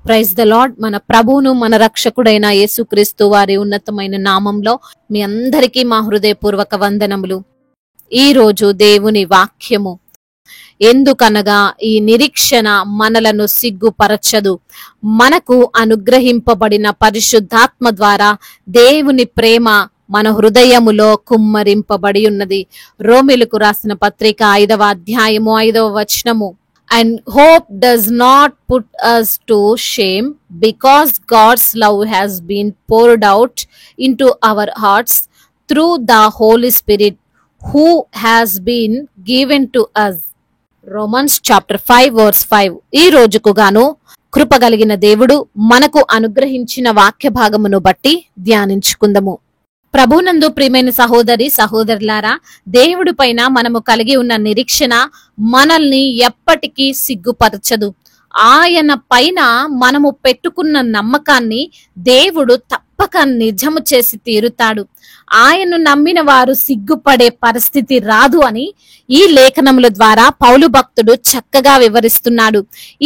Praise the lord. మన ప్రభువును మన రక్షకుడైన యేసుక్రీస్తు వారి ఉన్నతమైన నామంలో మీ అందరికీ మా హృదయపూర్వక వందనములు. ఈ రోజు దేవుని వాక్యము, ఎందుకనగా ఈ నిరీక్షణ మనలను సిగ్గుపరచదు, మనకు అనుగ్రహింపబడిన పరిశుద్ధాత్మ ద్వారా దేవుని ప్రేమ మన హృదయములో కుమ్మరింపబడి ఉన్నది. రోమీయులకు రాసిన పత్రిక 5వ అధ్యాయము 5వ వచనము. And hope does not put us to shame, because God's love has been poured out into our hearts through the Holy Spirit who has been given to us. Romans chapter 5 verse 5. ఈ రోజుకు గాను కృపగలిగిన దేవుడు మనకు అనుగ్రహించిన వాక్య భాగమును బట్టి ధ్యానించుకుందాము. ప్రభునందు ప్రియమైన సహోదరి సహోదరులారా, దేవుడి పైన మనము కలిగి ఉన్న నిరీక్షణ మనల్ని ఎప్పటికీ సిగ్గుపరచదు. ఆయన పైన మనము పెట్టుకున్న నమ్మకాన్ని దేవుడు తప్పక నిజము చేసి తీరుతాడు. ఆయన్ను నమ్మిన వారు సిగ్గుపడే పరిస్థితి రాదు అని ఈ లేఖనముల ద్వారా పౌలు భక్తుడు చక్కగా వివరిస్తున్నాడు.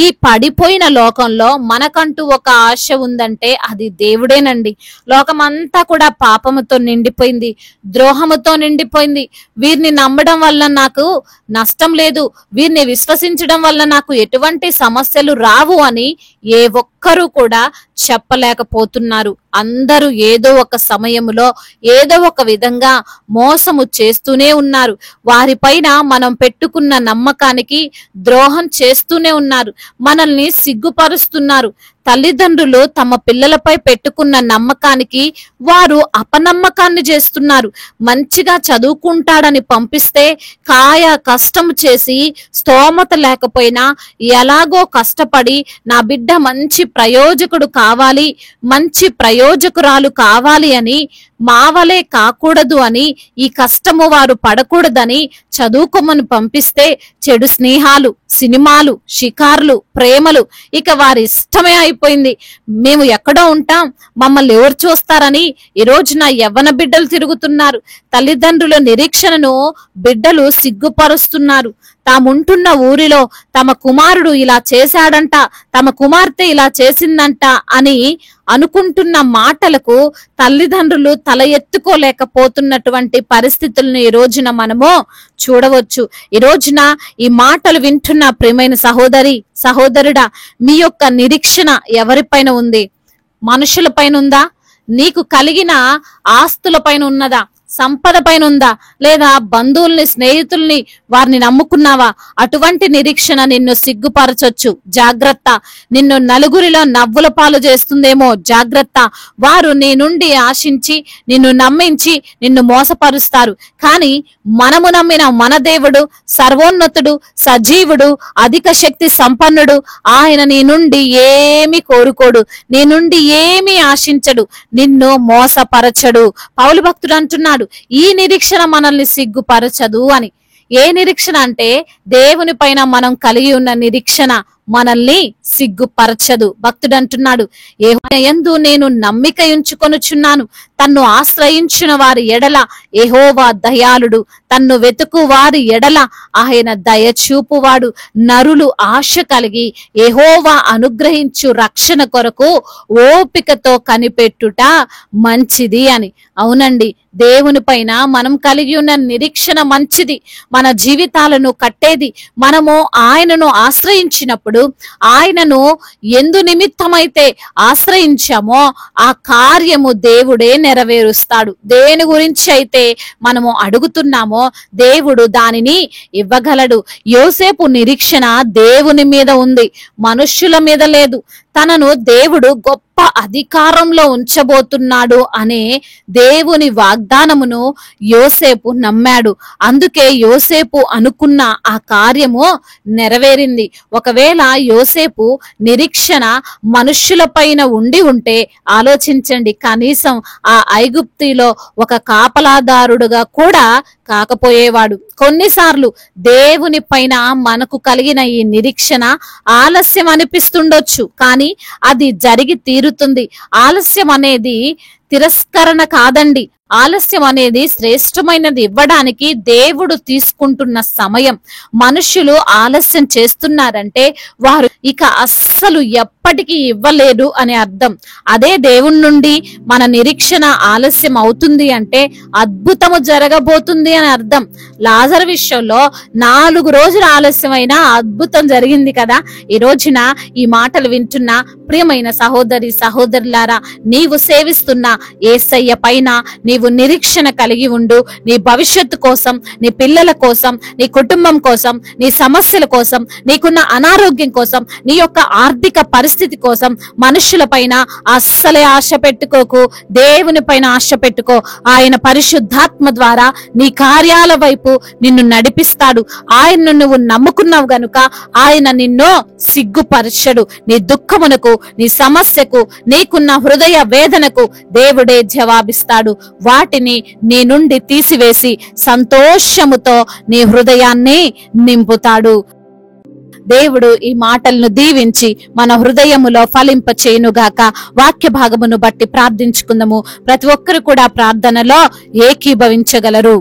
ఈ పడిపోయిన లోకంలో మనకంటూ ఒక ఆశ ఉందంటే అది దేవుడేనండి. లోకమంతా కూడా పాపముతో నిండిపోయింది, ద్రోహముతో నిండిపోయింది. వీరిని నమ్మడం వల్ల నాకు నష్టం లేదు, వీరిని విశ్వసించడం వల్ల నాకు ఎటువంటి సమస్యలు రావు అని ఏ ఒక్కరూ కూడా చెప్పలేకపోతున్నారు. అందరూ ఏదో ఒక సమయములో ఏదో ఒక విధంగా మోసము చేస్తూనే ఉన్నారు. వారిపైన మనం పెట్టుకున్న నమ్మకానికి ద్రోహం చేస్తూనే ఉన్నారు, మనల్ని సిగ్గుపరుస్తున్నారు. తల్లిదండ్రులు తమ పిల్లలపై పెట్టుకున్న నమ్మకానికి వారు అపనమ్మకాన్ని చేస్తున్నారు. మంచిగా చదువుకుంటాడని పంపిస్తే కాయ కష్టం చేసి స్తోమత లేకపోయినా ఎలాగో కష్టపడి నా బిడ్డ మంచి ప్రయోజకుడు కావాలి, మంచి ప్రయోజకురాలు కావాలి అని, మావలే కాకూడదు అని, ఈ కష్టము వారు పడకూడదని చదువుకోమని పంపిస్తే చెడు స్నేహాలు, సినిమాలు, షికార్లు, ప్రేమలు, ఇక వారి ఇష్టమే అయిపోయింది. మేము ఎక్కడో ఉంటాం, మమ్మల్ని ఎవరు చూస్తారని ఈ రోజున యవ్వన బిడ్డలు తిరుగుతున్నారు. తల్లిదండ్రుల నిరీక్షణను బిడ్డలు సిగ్గుపరుస్తున్నారు. తాముంటున్న ఊరిలో తమ కుమారుడు ఇలా చేశాడంట, తమ కుమార్తె ఇలా చేసిందంట అని అనుకుంటున్న మాటలకు తల్లిదండ్రులు తల ఎత్తుకోలేకపోతున్నటువంటి పరిస్థితులను ఈ రోజున మనము చూడవచ్చు. ఈ రోజున ఈ మాటలు వింటున్న ప్రియమైన సహోదరి సహోదరుడా, మీ యొక్క నిరీక్షణ ఎవరిపైన ఉంది? మనుషుల పైన ఉందా? నీకు కలిగిన ఆస్తుల పైన ఉన్నదా? సంపద పైన ఉందా? లేదా బంధువుల్ని, స్నేహితుల్ని, వారిని నమ్ముకున్నావా? అటువంటి నిరీక్షణ నిన్ను సిగ్గుపరచొచ్చు, జాగ్రత్త. నిన్ను నలుగురిలో నవ్వుల పాలు చేస్తుందేమో, జాగ్రత్త. వారు నీ నుండి ఆశించి నిన్ను నమ్మించి నిన్ను మోసపరుస్తారు. కానీ మనము నమ్మిన మన దేవుడు సర్వోన్నతుడు, సజీవుడు, అధిక శక్తి సంపన్నుడు. ఆయన నీ నుండి ఏమి కోరుకోడు, నీ నుండి ఏమి ఆశించడు, నిన్ను మోసపరచడు. పౌలు భక్తుడు అంటున్నాడు, ఈ నిరీక్షణ మనల్ని సిగ్గుపరచదు అని. ఏ నిరీక్షణ అంటే దేవుని పైన మనం కలిగి ఉన్న నిరీక్షణ మనల్ని సిగ్గుపరచదు. భక్తుడు అంటున్నాడు, యెహోవా యందు నేను నమ్మిక ఉంచుకొనుచున్నాను, తన్ను ఆశ్రయించిన వారి ఎడల యెహోవా దయాళుడు, తన్ను వెతుకు వారి ఎడల ఆయన దయచూపువాడు. నరులు ఆశ కలిగి యెహోవా అనుగ్రహించు రక్షణ కొరకు ఓపికతో కనిపెట్టుట మంచిది అని. అవునండి, దేవుని పైన మనం కలిగి ఉన్న నిరీక్షణ మంచిది, మన జీవితాలను కట్టేది. మనము ఆయనను ఆశ్రయించినప్పుడు, ఆయనను ఎందు నిమిత్తమైతే ఆశ్రయించామో ఆ కార్యము దేవుడే నెరవేరుస్తాడు. దేని గురించి అయితే మనము అడుగుతున్నామో దేవుడు దానిని ఇవ్వగలడు. యోసేపు నిరీక్షణ దేవుని మీద ఉంది, మనుష్యుల మీద లేదు. తనను దేవుడు గొప్ప అధికారంలో ఉంచబోతున్నాడు అనే దేవుని వాగ్దానమును యోసేపు నమ్మాడు. అందుకే యోసేపు అనుకున్న ఆ కార్యము నెరవేరింది. ఒకవేళ యోసేపు నిరీక్షణ మనుష్యుల పైన ఉండి ఉంటే ఆలోచించండి, కనీసం ఆ ఐగుప్తిలో ఒక కాపలాదారుడుగా కూడా కాకపోయేవాడు. కొన్నిసార్లు దేవుని పైన మనకు కలిగిన ఈ నిరీక్షణ ఆలస్యం అనిపిస్తుండొచ్చు, కానీ అది జరిగి తీరుతుంది. ఆలస్యం అనేది తిరస్కరణ కాదండి. ఆలస్యం అనేది శ్రేష్టమైనది ఇవ్వడానికి దేవుడు తీసుకుంటున్న సమయం. మనుషులు ఆలస్యం చేస్తున్నారంటే వారు ఇక అస్సలు ఎప్పటికీ ఇవ్వలేరు అని అర్థం. అదే దేవుని నుండి మన నిరీక్షణ ఆలస్యం అవుతుంది అంటే అద్భుతము జరగబోతుంది అని అర్థం. లాజరు విషయంలో 4 రోజులు ఆలస్యమైన అద్భుతం జరిగింది కదా. ఈ రోజున ఈ మాటలు వింటున్న ప్రియమైన సహోదరి సహోదరులారా, నీవు సేవిస్తున్న యేసయ్య పైన నీవు నిరీక్షణ కలిగి ఉండు. నీ భవిష్యత్తు కోసం, నీ పిల్లల కోసం, నీ కుటుంబం కోసం, నీ సమస్యల కోసం, నీకున్న అనారోగ్యం కోసం, నీ యొక్క ఆర్థిక పరిస్థితి కోసం మనుషుల పైన అస్సలే ఆశ పెట్టుకోకు. దేవుని పైన ఆశ పెట్టుకో. ఆయన పరిశుద్ధాత్మ ద్వారా నీ కార్యాల వైపు నిన్ను నడిపిస్తాడు. ఆయన్ను నువ్వు నమ్ముకున్నావు గనుక ఆయన నిన్ను సిగ్గుపరచడు. నీ దుఃఖమునకు, నీ సమస్యకు, నీకున్న హృదయ వేదనకు దేవుడే జవాబిస్తాడు. వాటిని నీ నుండి తీసివేసి సంతోషముతో నీ హృదయాన్ని నింపుతాడు. దేవుడు ఈ మాటలను దీవించి మన హృదయములో ఫలింప చేయునుగాక. వాక్య భాగమును బట్టి ప్రార్థించుకుందాము. ప్రతి ఒక్కరు కూడా ప్రార్థనలో ఏకీభవించగలరు.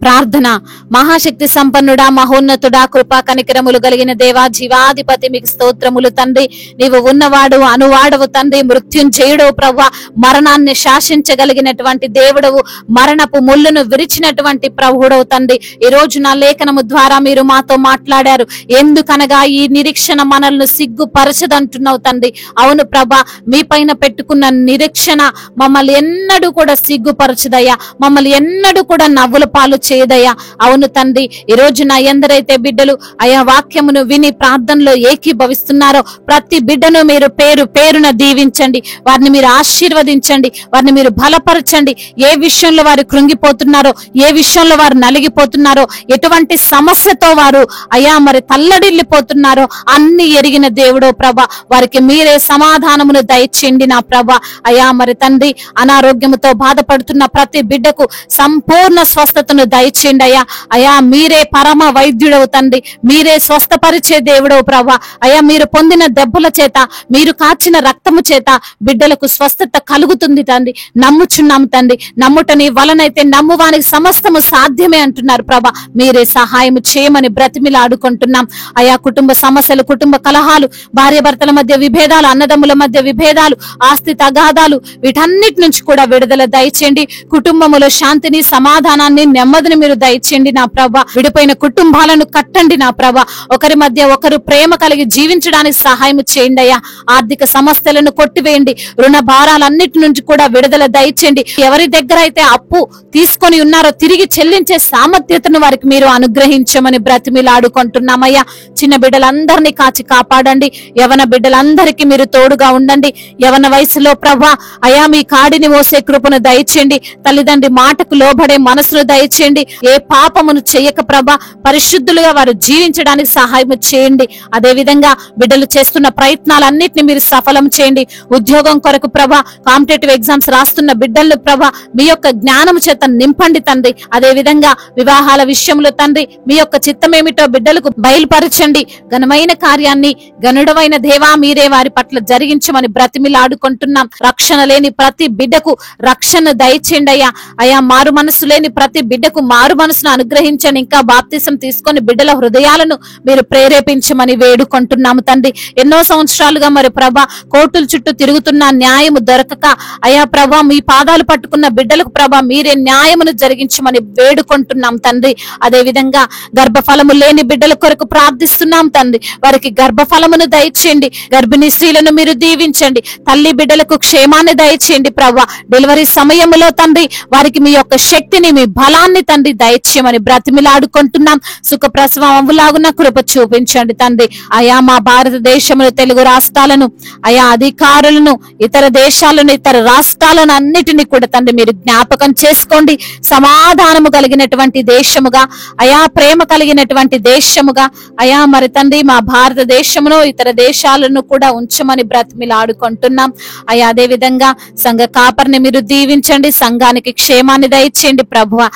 ప్రార్థన. మహాశక్తి సంపన్నుడా, మహోన్నతుడా, కృపా కనికరములు కలిగిన దేవా, జీవాధిపతి, మీకు స్తోత్రములు తండ్రి. నీవు ఉన్నవాడు, అనువాడవు తండ్రి, మృత్యుంజయుడవు ప్రభువా, మరణాన్ని శాసించగలిగినటువంటి దేవుడవు, మరణపు ముళ్ళును విరిచినటువంటి ప్రభుడవు తండ్రి. ఈ రోజు నా లేఖనము ద్వారా మీరు మాతో మాట్లాడారు. ఎందుకనగా ఈ నిరీక్షణ మనల్ని సిగ్గుపరచదంటున్నావు తండ్రి. అవును ప్రభా, మీ పైన పెట్టుకున్న నిరీక్షణ మమ్మల్ని ఎన్నడూ కూడా సిగ్గుపరచదయ్యా, మమ్మల్ని ఎన్నడూ కూడా నవ్వుల పాలు చేయదయ్యా. అవును తండ్రి, ఈ రోజు నా ఎందరైతే బిడ్డలు అయా వాక్యమును విని ప్రార్థనలో ఏకీభవిస్తున్నారో ప్రతి బిడ్డను మీరు పేరు పేరున దీవించండి. వారిని మీరు ఆశీర్వదించండి. వారిని మీరు బలపరచండి. ఏ విషయంలో వారు కృంగిపోతున్నారో, ఏ విషయంలో వారు నలిగిపోతున్నారో, ఎటువంటి సమస్యతో వారు అయా మరి తల్లడిల్లిపోతున్నారో అన్ని ఎరిగిన దేవుడో ప్రభా, వారికి మీరే సమాధానమును దయచేయండి నా ప్రభా. అయా మరి తండ్రి, అనారోగ్యముతో బాధపడుతున్న ప్రతి బిడ్డకు సంపూర్ణ స్వస్థతను దయచేయండి అయ్యా. అయా మీరే పరమ వైద్యుడవు తండ్రి, మీరే స్వస్థపరిచే దేవుడవు ప్రభా. అయా మీరు పొందిన దెబ్బల చేత, మీరు కాచిన రక్తము చేత బిడ్డలకు స్వస్థత కలుగుతుంది తండ్రి. నమ్ముచున్నాము తండ్రి. నమ్ముటని వలనైతే నమ్మువానికి సమస్తము సాధ్యమే అంటున్నారు ప్రభా. మీరే సహాయం చేయమని బ్రతిమిలాడుకుంటున్నాం అయా. కుటుంబ సమస్యలు, కుటుంబ కలహాలు, భార్యాభర్తల మధ్య విభేదాలు, అన్నదమ్ముల మధ్య విభేదాలు, ఆస్తి తగాదాలు, వీటన్నిటి నుంచి కూడా విడుదల దయచేయండి. కుటుంబములో శాంతిని, సమాధానాన్ని, నెమ్మదిని మీరు దయచేయండి నా ప్రభా. విడిపోయిన కుటుంబాలను కట్టండి నా ప్రభా. ఒకరి మధ్య ఒకరు ప్రేమ కలిగి జీవించడానికి సహాయం చేయండి అయ్యా. ఆర్థిక సమస్యలను కొట్టివేయండి. రుణ భారాలన్నిటి నుంచి కూడా విడుదల దయచేయండి. ఎవరి దగ్గర అయితే అప్పు తీసుకొని ఉన్నారో తిరిగి చెల్లించే సామర్థ్యతను వారికి మీరు అనుగ్రహించమని బ్రతిమిలాడుకుంటున్నామయ్యా. చిన్న బిడ్డలందరినీ కాచి కాపాడండి. యవన బిడ్డలందరికీ మీరు తోడుగా ఉండండి. యవన వయసులో ప్రభా అయా మీ కాడిని మోసే కృపను దయచేయండి. తల్లిదండ్రి మాటకు లోబడే మనసును దయచేయండి. ఏ పాపమును చేయక ప్రభా పరిశుద్ధులుగా వారు జీవించడానికి సహాయం చేయండి. అదే విధంగా బిడ్డలు చేస్తున్న ప్రయత్నాలన్నిటిని మీరు సఫలం చేయండి. ఉద్యోగం కొరకు ప్రభా, కాంపిటేటివ్ ఎగ్జామ్స్ రాస్తున్న బిడ్డలను ప్రభా మీ యొక్క జ్ఞానం చేత నింపండి తండ్రి. అదే విధంగా వివాహాల విషయంలో తండ్రి మీ యొక్క చిత్తమేమిటో బిడ్డలకు బయలుపరచండి. ఘనమైన కార్యాన్ని గనుడమైన దేవా మీరే వారి పట్ల జరిగించమని బ్రతిమిలాడుకుంటున్నాం. రక్షణ లేని ప్రతి బిడ్డకు రక్షణ దయచేయండి అయ్యా. అయా మారు మనసు లేని ప్రతి బిడ్డకు మారు మనసును అనుగ్రహించండి. ఇంకా బాప్తిసం తీసుకొని బిడ్డల హృదయాలను మీరు ప్రేరేపించమని వేడుకుంటున్నాము తండ్రి. ఎన్నో సంవత్సరాలుగా మరి ప్రభా కోర్టుల చుట్టూ తిరుగుతున్న న్యాయము దొరకక అయా ప్రభా మీ పాదాలు పట్టుకున్న బిడ్డలకు ప్రభా మీరే న్యాయమును జరిగించమని వేడుకుంటున్నాం తండ్రి. అదే విధంగా గర్భఫలము లేని బిడ్డల కొరకు ప్రార్థిస్తున్నాం తండ్రి. వారికి గర్భఫలమును దయచేయండి. గర్భిణీ స్త్రీలను మీరు దీవించండి. తల్లి బిడ్డలకు క్షేమాన్ని దయచేయండి ప్రభా. డెలివరీ సమయంలో తండ్రి వారికి మీ యొక్క శక్తిని, మీ బలాన్ని తండ్రి దయచేయమని బ్రతిమిలాడుకుంటున్నాం. సుఖప్రసవం అవ్వులాగున కృప చూపించండి తండ్రి. అయా మా భారతదేశంలో తెలుగు రాష్ట్రాలను, అయా అధికారులను, ఇతర దేశాలను, ఇతర రాష్ట్రాలను అన్నిటినీ కూడా తండ్రి మీరు జ్ఞాపకం చేసుకోండి. సమాధానము కలిగినటువంటి దేశముగా, అయా ప్రేమ కలిగినటువంటి దేశముగా అయా మరి తండ్రి మా భారతదేశమును, ఇతర దేశాలను కూడా ఉంచమని బ్రతిమిలాడుకుంటున్నాం అయా. అదే విధంగా సంఘ కాపరిని మీరు దీవించండి. సంఘానికి క్షేమాన్ని దయచేయండి ప్రభువా.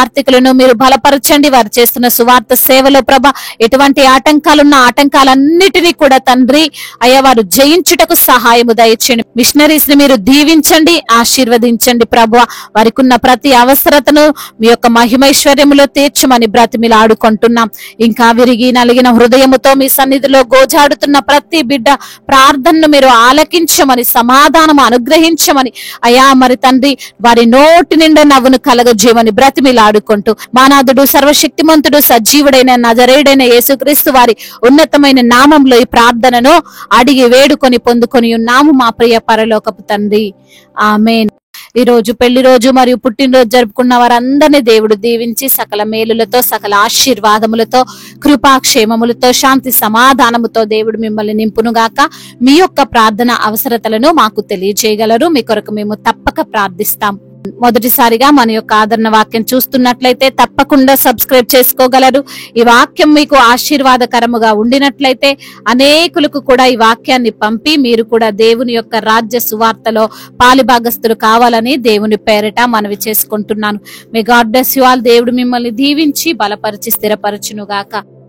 సువార్థికులను మీరు బలపరచండి. వారు చేస్తున్న సువార్త సేవలో ప్రభా ఎటువంటి ఆటంకాలున్న ఆటంకాలన్నిటినీ కూడా తండ్రి అయ్యా వారు జయించుటకు సహాయము దయచేయండి. మిషనరీస్ ని మీరు దీవించండి, ఆశీర్వదించండి ప్రభువా. వారికి ఉన్న ప్రతి అవసరతను మీ యొక్క మహిమైశ్వర్యములో తీర్చమని బ్రతిమిలాడుకుంటున్నాం. ఇంకా విరిగి నలిగిన హృదయముతో మీ సన్నిధిలో గోజాడుతున్న ప్రతి బిడ్డ ప్రార్థనను మీరు ఆలకించమని, సమాధానం అనుగ్రహించమని అయా మరి తండ్రి వారి నోటి నిండా నవ్వును కలగజేయమని బ్రతిమిలాడుకుంటూ మానాథుడు సర్వశక్తిమంతుడు సజీవుడైన నజరేయుడైన యేసుక్రీస్తు వారి ఉన్నతమైన నామంలో ఈ ప్రార్థనను అడిగి వేడుకొని పొందుకొని ఉన్నాము మా ప్రియ పరలోకపు తండ్రి. ఆమేన్. ఈ రోజు పెళ్లి రోజు మరియు పుట్టినరోజు జరుపుకున్న వారందరినీ దేవుడు దీవించి సకల మేలులతో, సకల ఆశీర్వాదములతో, కృపాక్షేమములతో, శాంతి సమాధానముతో దేవుడు మిమ్మల్ని నింపునుగాక. మీ యొక్క ప్రార్థన అవసరతలను మాకు తెలియజేయగలరు. మీ కొరకు మేము తప్పక ప్రార్థిస్తాం. మొదటిసారిగా మన యొక్క ఆదరణ వాక్యం చూస్తున్నట్లయితే తప్పకుండా సబ్స్క్రైబ్ చేసుకోగలరు. ఈ వాక్యం మీకు ఆశీర్వాదకరముగా ఉండినట్లయితే అనేకులకు కూడా ఈ వాక్యాన్ని పంపి మీరు కూడా దేవుని యొక్క రాజ్య సువార్తలో పాలిభాగస్తులు కావాలని దేవుని పేరిట మనవి చేసుకుంటున్నాను. May God bless you all. దేవుడు మిమ్మల్ని దీవించి బలపరిచి స్థిరపరచునుగాక.